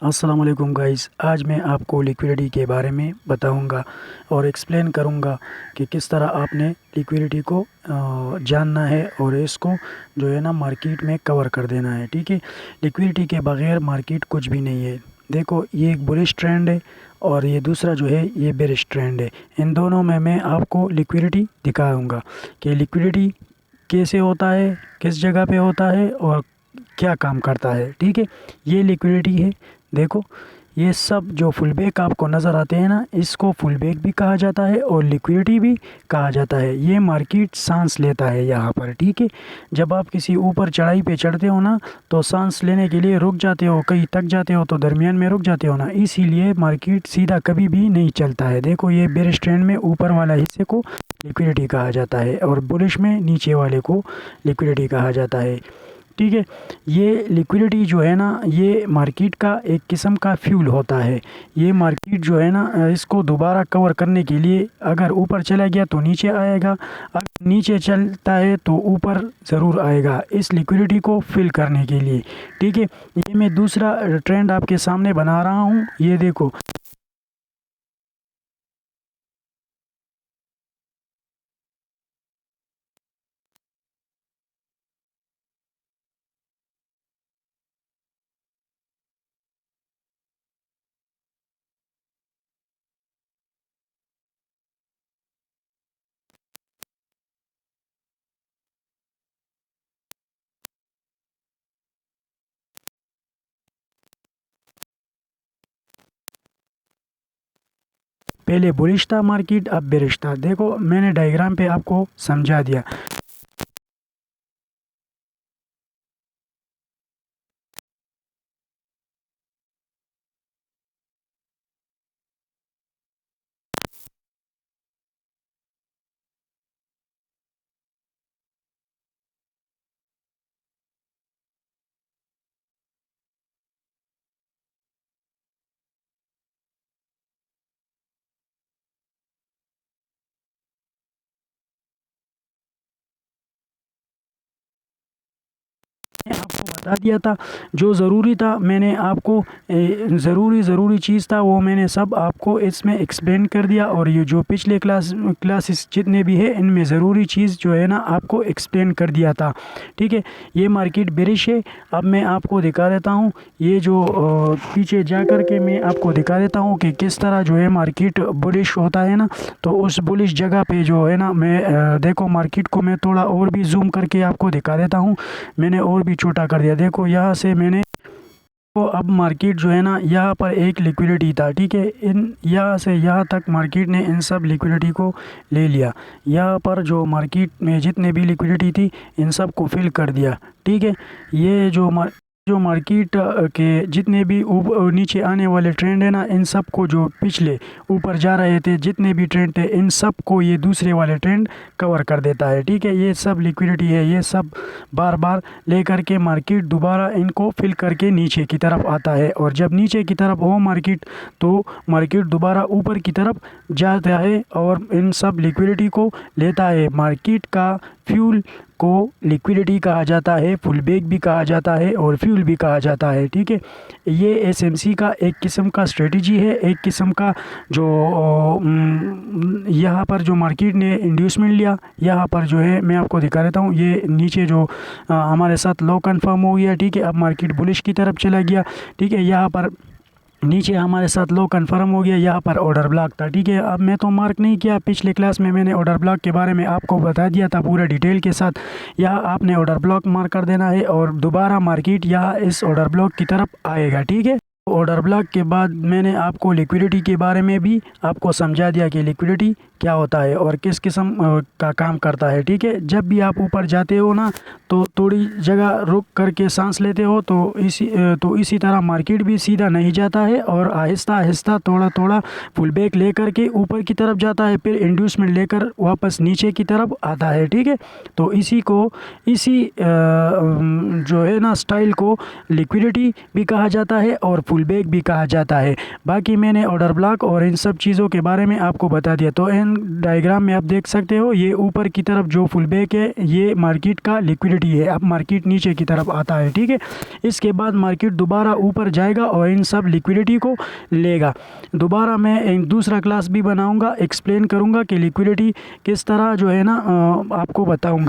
अस्सलाम वालेकुम गाइस। आज मैं आपको लिक्विडिटी के बारे में बताऊंगा और एक्सप्लेन करूंगा कि किस तरह आपने लिक्विडिटी को जानना है और इसको जो है ना मार्केट में कवर कर देना है। ठीक है, लिक्विडिटी के बगैर मार्केट कुछ भी नहीं है। देखो, ये एक बुलिश ट्रेंड है और ये दूसरा जो है ये बेरिश ट्रेंड है। इन दोनों में मैं आपको लिक्विडिटी दिखाऊंगा कि लिक्विडिटी कैसे होता है, किस जगह पे होता है और क्या काम करता है। ठीक है, ये लिक्विडिटी है। देखो, ये सब जो फुल बैक आपको नज़र आते हैं ना, इसको फुल बैक भी कहा जाता है और लिक्विडिटी भी कहा जाता है। ये मार्केट सांस लेता है यहाँ पर। ठीक है, जब आप किसी ऊपर चढ़ाई पे चढ़ते हो ना, तो सांस लेने के लिए रुक जाते हो, कहीं थक जाते हो तो दरमियान में रुक जाते हो ना, इसीलिए मार्केट सीधा कभी भी नहीं चलता है। देखो, ये बेरिश ट्रेंड में ऊपर वाला हिस्से को लिक्विडिटी कहा जाता है और बुलिश में नीचे वाले को लिक्विडिटी कहा जाता है। ठीक है, ये लिक्विडिटी जो है ना, ये मार्केट का एक किस्म का फ्यूल होता है। ये मार्केट जो है ना, इसको दोबारा कवर करने के लिए अगर ऊपर चला गया तो नीचे आएगा, अगर नीचे चलता है तो ऊपर ज़रूर आएगा, इस लिक्विडिटी को फिल करने के लिए। ठीक है, ये मैं दूसरा ट्रेंड आपके सामने बना रहा हूँ। ये देखो, पहले बुलिश था मार्केट, अब बेरिश था। देखो, मैंने डायग्राम पे आपको समझा दिया। मैंने आपको बता दिया था जो ज़रूरी था। मैंने आपको ज़रूरी चीज़ था वो मैंने सब आपको इसमें एक्सप्लेन कर दिया। और ये जो पिछले क्लासेस जितने भी है, इनमें ज़रूरी चीज़ जो है ना आपको एक्सप्लेन कर दिया था। ठीक है, ये मार्केट बेरिश है। अब मैं आपको दिखा देता हूँ, ये जो पीछे जा कर के मैं आपको दिखा देता हूँ कि किस तरह जो है मार्केट बुलिश होता है ना। तो उस बुलिश जगह पे जो है ना, मैं देखो मार्केट को मैं थोड़ा और भी जूम करके आपको दिखा देता हूँ। मैंने और भी छोटा कर दिया। देखो, यहाँ से मैंने तो अब मार्केट जो है ना, यहाँ पर एक लिक्विडिटी था। ठीक है, इन यहाँ से यहाँ तक मार्केट ने इन सब लिक्विडिटी को ले लिया। यहाँ पर जो मार्केट में जितने भी लिक्विडिटी थी, इन सब को फिल कर दिया। ठीक है, ये जो मार्केट के जितने भी नीचे आने वाले ट्रेंड है ना, इन सब को जो पिछले ऊपर जा रहे थे जितने भी ट्रेंड थे, इन सब को ये दूसरे वाले ट्रेंड कवर कर देता है। ठीक है, ये सब लिक्विडिटी है, ये सब बार बार लेकर के मार्केट दोबारा इनको फिल करके नीचे की तरफ आता है। और जब नीचे की तरफ हो मार्केट, तो मार्केट दोबारा ऊपर की तरफ जाता है और इन सब लिक्विडिटी को लेता है। मार्केट का फ्यूल को लिक्विडिटी कहा जाता है, फुल बैक भी कहा जाता है और फ्यूल भी कहा जाता है। ठीक है, ये एसएमसी का एक किस्म का स्ट्रेटजी है, एक किस्म का जो यहाँ पर जो मार्केट ने इंड्यूसमेंट लिया। यहाँ पर जो है मैं आपको दिखा देता हूँ, ये नीचे जो हमारे साथ लो कंफर्म हो गया। ठीक है, अब मार्केट बुलिश की तरफ चला गया। ठीक है, यहाँ पर नीचे हमारे साथ लो कंफर्म हो गया, यहाँ पर ऑर्डर ब्लॉक था। ठीक है, अब मैं तो मार्क नहीं किया, पिछले क्लास में मैंने ऑर्डर ब्लॉक के बारे में आपको बता दिया था पूरा डिटेल के साथ। यहाँ आपने ऑर्डर ब्लॉक मार्क कर देना है और दोबारा मार्केट यहाँ इस ऑर्डर ब्लॉक की तरफ आएगा। ठीक है, ऑर्डर ब्लॉक के बाद मैंने आपको लिक्विडिटी के बारे में भी आपको समझा दिया कि लिक्विडिटी क्या होता है और किस किस्म का काम करता है। ठीक है, जब भी आप ऊपर जाते हो ना, तो थोड़ी जगह रुक करके सांस लेते हो, तो इसी तरह मार्केट भी सीधा नहीं जाता है और आहिस्ता आहिस्ता थोड़ा थोड़ा फुल बैक ले करके ऊपर की तरफ जाता है, फिर इंड्यूसमेंट लेकर वापस नीचे की तरफ आता है। ठीक है, तो इसी जो है ना स्टाइल को लिक्विडिटी भी कहा जाता है और फुल बैक भी कहा जाता है। बाकी मैंने ऑर्डर ब्लॉक और इन सब चीज़ों के बारे में आपको बता दिया। तो इन डायरेक्शन डायग्राम में आप देख सकते हो, ये ऊपर की तरफ जो फुल बैक है ये मार्केट का लिक्विडिटी है। अब मार्केट नीचे की तरफ आता है, ठीक है। इसके बाद मार्केट दोबारा ऊपर जाएगा और इन सब लिक्विडिटी को लेगा। दोबारा मैं एक दूसरा क्लास भी बनाऊंगा, एक्सप्लेन करूंगा कि लिक्विडिटी किस तरह जो है ना आपको बताऊंगा।